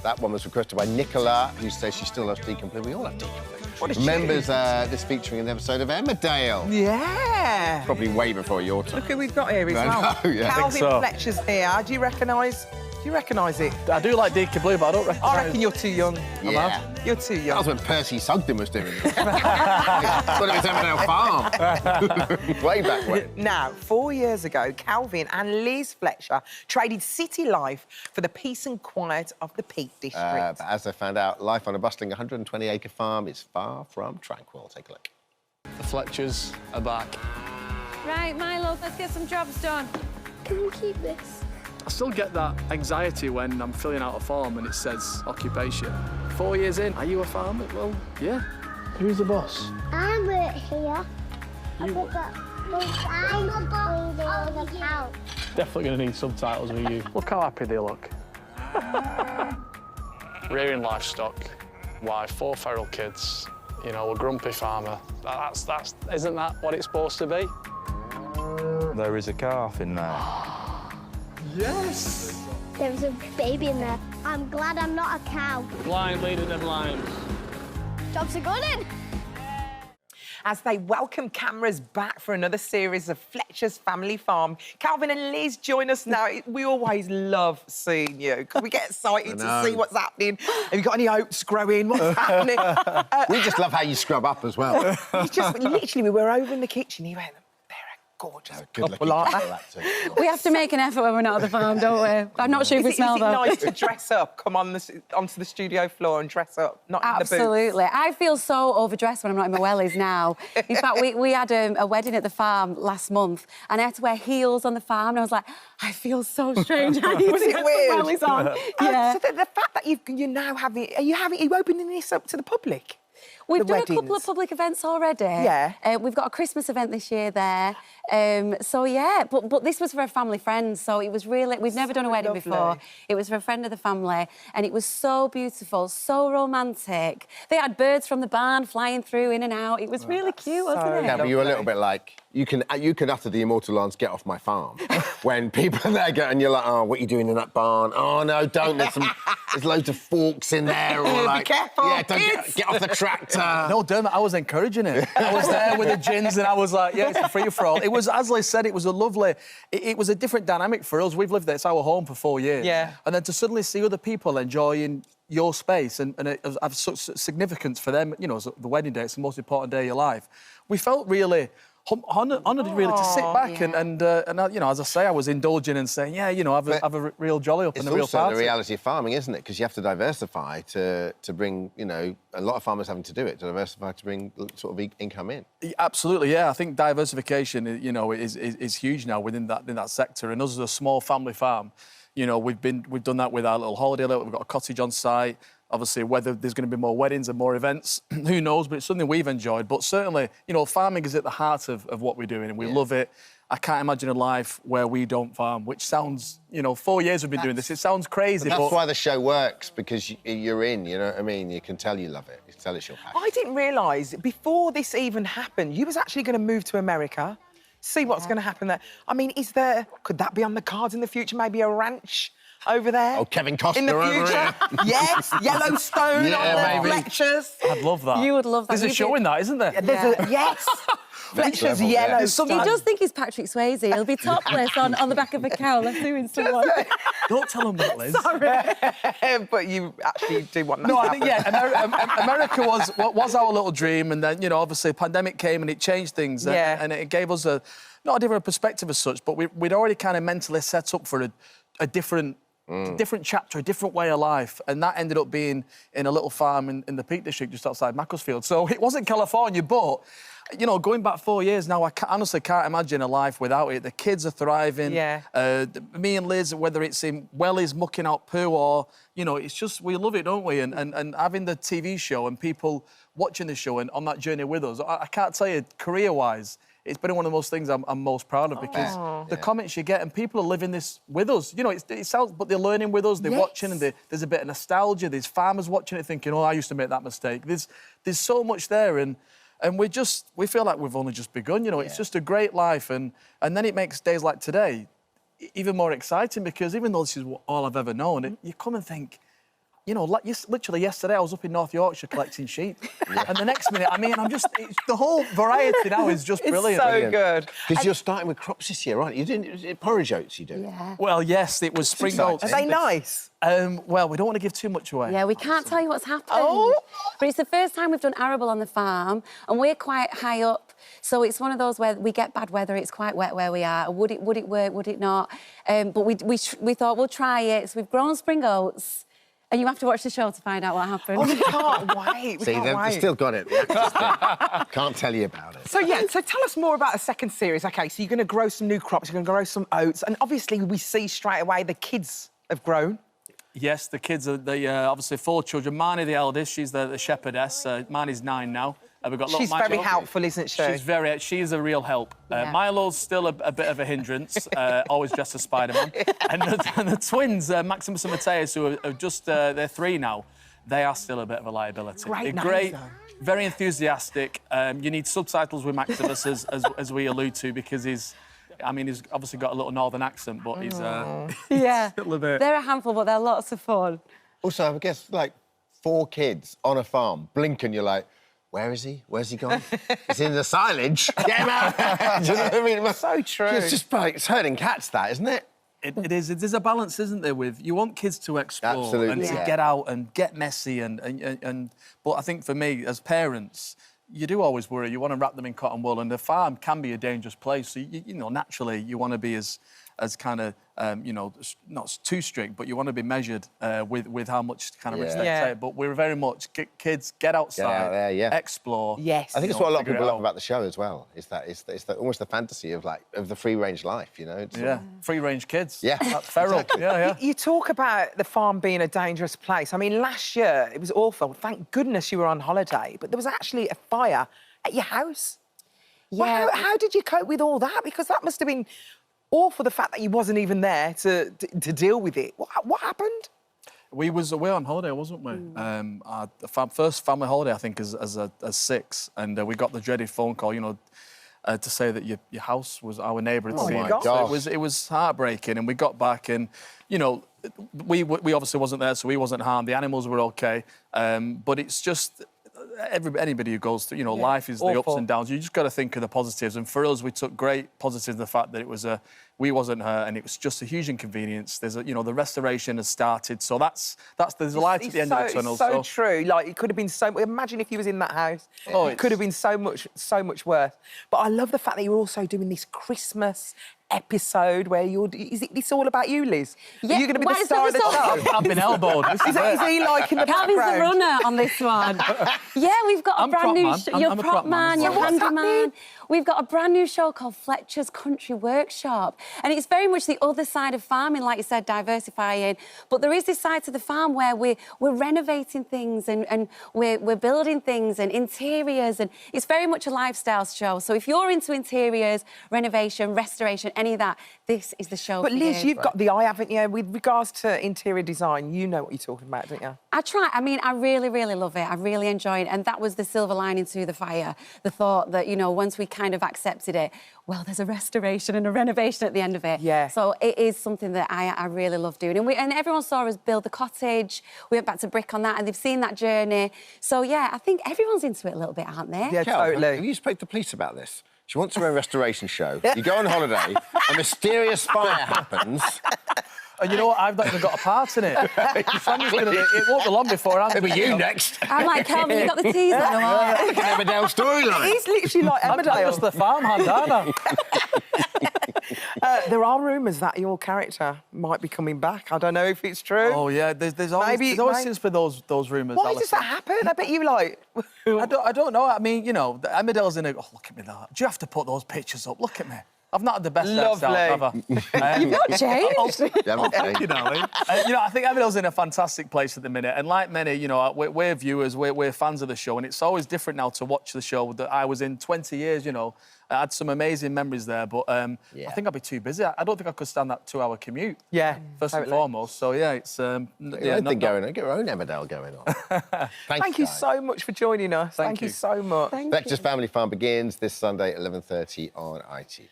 That one was requested by Nicola, who says she still loves Deacon Blue. We all love Deacon Blue. Remembers this featuring an episode of Emmerdale. Yeah. Probably way before your time. Look who we've got here as I well. know, yeah. Calvin so. Fletcher's here. Do you recognise it? I do like Deacon Blue, but I don't recognise... I reckon you're too young. Yeah. You're too That young. was when Percy Sugden was doing it. Thought it was Emmerdale Farm. Way back when. Now, 4 years ago, Kelvin and Liz Fletcher traded city life for the peace and quiet of the Peak District. But as I found out, life on a bustling 120-acre farm is far from tranquil. Take a look. The Fletchers are back. Right, my love, let's get some jobs done. Can you keep this? I still get that anxiety when I'm filling out a form and it says occupation. 4 years in, are you a farmer? Well, yeah. Who's the boss? I work here. You work. I'm the cow. Definitely going to need subtitles with you. Look how happy they look. Rearing livestock, wife, 4 feral kids, you know, a grumpy farmer. Isn't that what it's supposed to be? There is a calf in there. Yes! There's a baby in there. I'm glad I'm not a cow. Blind leading them lions. Jobs are good in. As they welcome cameras back for another series of Fletcher's Family Farm, Calvin and Liz join us now. We always love seeing you because we get excited to see what's happening. Have you got any oats growing? What's happening? We just love how you scrub up as well. You just literally, we were over in the kitchen. You went, they're a gorgeous couple, aren't they? We have to make an effort when we're not at the farm, don't we? I'm not sure if we smell Is it though. nice to dress up, come on onto the studio floor and dress up, not in the boots? Absolutely. I feel so overdressed when I'm not in my wellies now. In fact, we had a wedding at the farm last month and I had to wear heels on the farm and I was like, I feel so strange. I need Was to it get weird? some wellies on. Yeah. So the fact that you're now having... Are you opening this up to the public? We've the done a couple weddings? of public events already. Yeah. We've got a Christmas event this year there. So, yeah, but this was for a family friend, so it was really... We've never done a wedding lovely. before. It was for a friend of the family, and it was so beautiful, so romantic. They had birds from the barn flying through, in and out. It was really cute, wasn't it? Yeah, but you were a little bit like, you can utter the immortal lines, get off my farm. When people are there and you're like, oh, what are you doing in that barn? Oh, no, don't. There's loads of forks in there. Or like, Be careful, yeah, don't kids. get off the tractor. No, Dermot, I was encouraging it. I was there with the gins and I was like, yeah, it's a free-for-all. It was, as Liz said, it was a lovely... It was a different dynamic for us. We've lived there, it's our home for 4 years. Yeah. And then to suddenly see other people enjoying your space and it have such significance for them, you know, the wedding day, it's the most important day of your life. We felt really... honoured really to sit back and you know, as I say, I was indulging and saying, yeah, you know, have a real jolly up and a real It's also party. the reality of farming, isn't it? Because you have to diversify to bring, you know, a lot of farmers having to do it, to diversify to bring sort of income in. Absolutely, yeah. I think diversification, you know, is huge now within that sector. And us as a small family farm, you know, we've done that with our little holiday. We've got a cottage on site. Obviously, whether there's going to be more weddings and more events, who knows? But it's something we've enjoyed. But certainly, you know, farming is at the heart of what we're doing, and we love it. I can't imagine a life where we don't farm, which sounds, you know, 4 years we've been doing this. It sounds crazy, That's but... why the show works, because you're in, you know what I mean? You can tell you love it. You can tell it's your passion. I didn't realise, before this even happened, you was actually going to move to America, see what's going to happen there. I mean, could that be on the cards in the future, maybe a ranch over there? Oh, Kevin Costner in the over future? here. Yes, Yellowstone Yeah, on the maybe. Fletchers. I'd love that. You would love that. There's a show in that, isn't there? Yes. Fletcher's level, yeah. Yellowstone. He does think he's Patrick Swayze. He'll be topless on the back of a cow. Let's do someone. Don't tell them that, Liz. But you actually do want that No, to I think, happen. yeah, America was our little dream, and then, you know, obviously, the pandemic came and it changed things, and it gave us not a different perspective as such, but we'd already kind of mentally set up for a different chapter, a different way of life, and that ended up being in a little farm in the Peak District just outside Macclesfield. So it wasn't California, but, you know, going back 4 years now, I honestly can't imagine a life without it. The kids are thriving. Yeah. Me and Liz, whether it's in wellies mucking out poo or, you know, it's just, we love it, don't we? And having the TV show and people watching the show and on that journey with us, I can't tell you, career-wise, it's been one of those things I'm most proud of, because the comments you get and people are living this with us. You know, it sounds, but they're learning with us, they're watching, and there's a bit of nostalgia. There's farmers watching it thinking, oh, I used to make that mistake. There's so much there, and we feel like we've only just begun. You know, it's just a great life, and then it makes days like today even more exciting, because even though this is all I've ever known, you come and think, You know, like literally yesterday, I was up in North Yorkshire collecting sheep, and the next minute, I mean, the whole variety now is just brilliant. It's so good. Because you're starting with crops this year, aren't you? Is it porridge oats you do? Yeah. Well, yes, it was spring oats. Are they nice? Well, we don't want to give too much away. Yeah, we can't tell you what's happened. Oh. But it's the first time we've done arable on the farm, and we're quite high up. So it's one of those where we get bad weather, it's quite wet where we are. Would it work, would it not? But we thought we'll try it. So we've grown spring oats. And you have to watch the show to find out what happened. Oh, we can't wait. See, they've still got it. The actors can't tell you about it. So, so tell us more about the second series. OK, so you're going to grow some new crops, you're going to grow some oats, and obviously we see straight away the kids have grown. Yes, the kids are obviously 4 children. Marnie, the eldest, she's the shepherdess. Marnie's 9 now. We've got She's very helpful, isn't she? She's a real help. Yeah. Milo's still a bit of a hindrance, always dressed as Spider-Man. and the twins, Maximus and Mateus, who are just, they're 3 now, they are still a bit of a liability. Great names, Great, though. very enthusiastic. You need subtitles with Maximus, as we allude to, because he's obviously got a little northern accent, but he's Yeah. still a bit... They're a handful, but they're lots of fun. Also, I guess, like, 4 kids on a farm, blink and you're like, where is he? Where's he gone? He's in the silage. Get him out. Do you know what I mean? So true. It's just like, it's herding cats, that, isn't it? It is. There's a balance, isn't there? With you want kids to explore Absolutely, and to yeah. get out and get messy but I think for me as parents, you do always worry. You want to wrap them in cotton wool, and the farm can be a dangerous place. So you know, naturally, you want to be as kind of not too strict, but you want to be measured with how much kind of risk they take. But we're very much kids get outside, Get out there, yeah. explore. Yes. I think it's what a lot of figure people it love out. about the show as well. Is that it's almost the fantasy of the free range life, you know? It's Free range kids. Yeah. That's feral. Yeah. You talk about the farm being a dangerous place. I mean, last year it was awful. Thank goodness you were on holiday, but there was actually a fire at your house. Yeah. Well, how did you cope with all that? Because that must have been awful, the fact that you wasn't even there to deal with it. What happened? We was away on holiday, wasn't we? Our first family holiday, I think, as 6, and we got the dreaded phone call, to say that your house was our neighbour had Oh seen my it. gosh. So it was heartbreaking, and we got back, and we obviously wasn't there, so we wasn't harmed. The animals were okay, but it's just. Anybody who goes through, life is the ups Awful. and downs. You just got to think of the positives. And for us, we took great positives in the fact that it was we wasn't hurt, and it was just a huge inconvenience. There's the restoration has started, so there's a light at the end of the tunnel. It's so true. Like, it could have been so. Imagine if you was in that house. It could have been so much worse. But I love the fact that you're also doing this Christmas episode where is this all about you, Liz? Yeah, Are you going to be well, the it's star not of the the show? I've been elbowed. This Is he like in the Calvin's the background? runner on this one. Yeah, we've got a I'm brand prop new man. show. I'm You're a prop prop man man, as you're well. What's handyman. happening? We've got a brand new show called Fletcher's Country Workshop. And it's very much the other side of farming, like you said, diversifying. But there is this side to the farm where we're renovating things and we're building things and interiors. And it's very much a lifestyle show. So if you're into interiors, renovation, restoration, any of that, this is the show But for Liz, you. you've got the eye, haven't you? With regards to interior design, you know what you're talking about, don't you? I try. I mean, I really, really love it. I really enjoy it. And that was the silver lining to the fire. The thought that, once we kind of accepted it, well, there's a restoration and a renovation at the end of it. Yeah. So it is something that I really love doing. And everyone saw us build the cottage. We went back to brick on that, and they've seen that journey. So, yeah, I think everyone's into it a little bit, aren't they? Yeah, Kel, totally. have you spoke to the police about this? She wants her own restoration show. You go on holiday, a mysterious fire happens. And you know what? I've not even got a part in it. So I'm just it won't be long before I'm... It'll be you next. I'm like, Kelvin, you got the teaser. And I'm like, Like an Emmerdale storyline. He's literally like I'm Emmerdale. just the farmhand, aren't I? There are rumours that your character might be coming back. I don't know if it's true. Oh, yeah, there's always seems to be those rumours. Why does that happen? I bet you like... I don't know. I mean, the Emmerdale's in a... Oh, look at me, that. Do you have to put those pictures up? Look at me. I've not had the best hairstyle ever. you've not changed. I think Emmerdale's in a fantastic place at the minute. And like many, we're viewers, we're fans of the show. And it's always different now to watch the show that I was in 20 years, I had some amazing memories there. But I think I'd be too busy. I don't think I could stand that 2-hour commute. Yeah, First totally. and foremost. So, yeah, it's... Going on. Get your own Emmerdale going on. Thank you so much for joining us. Thank you so much. Fletcher's Family Farm begins this Sunday at 11:30 on ITV.